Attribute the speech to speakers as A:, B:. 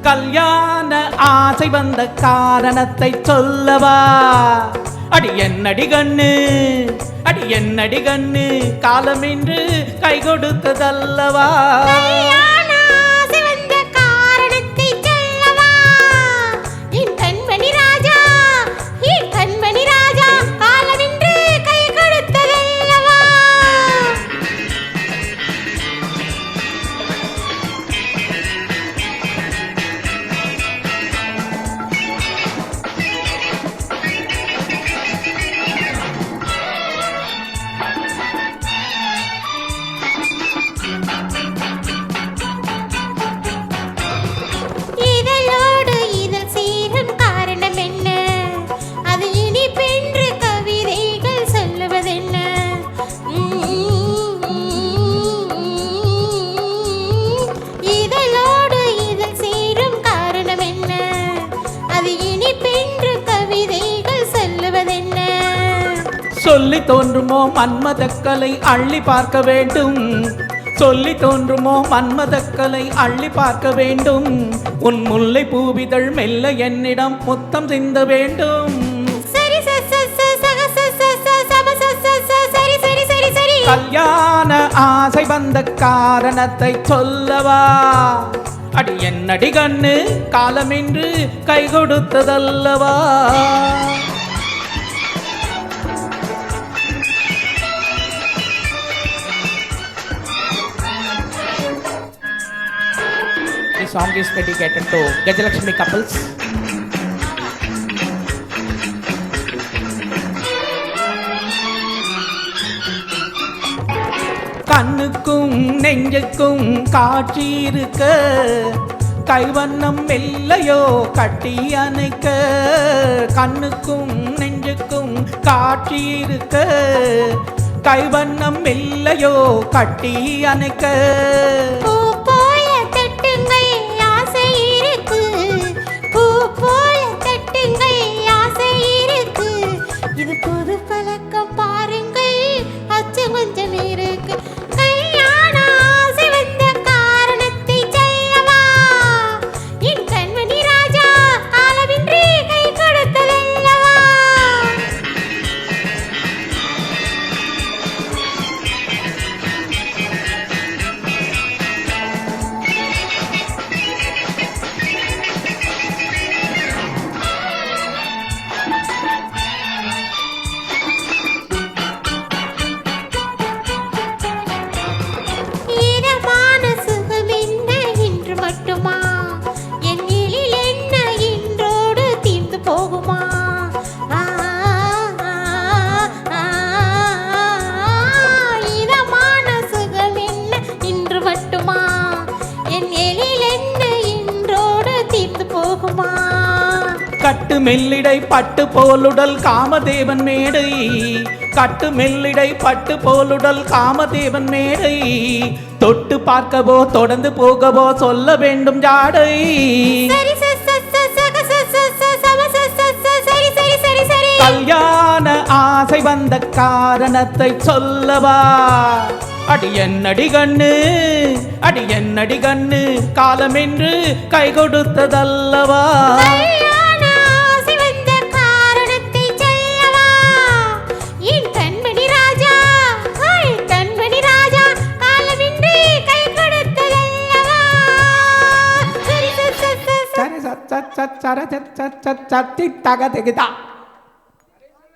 A: கல்யாண ஆசை வந்த காரணத்தை சொல்லவா? அடி என்னடி கண்ணு, அடி என்னடி கண்ணு, காலமின்று கை கொடுத்ததல்லவா? சொல்லி தோன்றுமோ மன்மதக்கலை அள்ளி பார்க்க வேண்டும், சொல்லி தோன்றுமோ மன்மதக்கலை அள்ளி பார்க்க வேண்டும். உன் முல்லை பூவிதழ் மெல்ல என்னிடம் முத்தம் சிந்த வேண்டும். கல்யாண ஆசை வந்த காரணத்தை சொல்லவா? அடி என்னடி கண்ணு, காலமின்று கை கொடுத்ததல்லவா? This song is dedicated to Gajalakshmi couples. கண்ணுக்கும் நெஞ்சுக்கும் காட்சி இருக்க, கைவண்ணம் மெல்லையோ கட்டி அணைக்க. கண்ணுக்கும் நெஞ்சுக்கும் காட்சி இருக்க, கைவண்ணம் மெல்லையோ கட்டி அணைக்க.
B: இது புது பழக்கம் பாருங்கள், அச்சம் கொஞ்சம் இருக்கு. கல்யாண ஆசை வந்த காரணத்தை சொல்லவா? என் கண்மணி ராஜா காலமின்றி கை கொடுத்ததல்லவா?
A: கட்டு மெல்லிடை பட்டு போலுடல் காமதேவன் மேடை, கட்டு மெல்லிடை பட்டு போலுடல் காமதேவன் மேடை. தொட்டு பார்க்கவோ தொடர்ந்து போகவோ சொல்ல வேண்டும் ஜாடை. கல்யாண ஆசை வந்த காரணத்தை சொல்லவா? அடி என்னடி கண்ணு, அடி என்னடி கண்ணு, காலமென்று கை கொடுத்ததல்லவா? சரி சரி சரி சரி சரி சரி சரி சரி சரி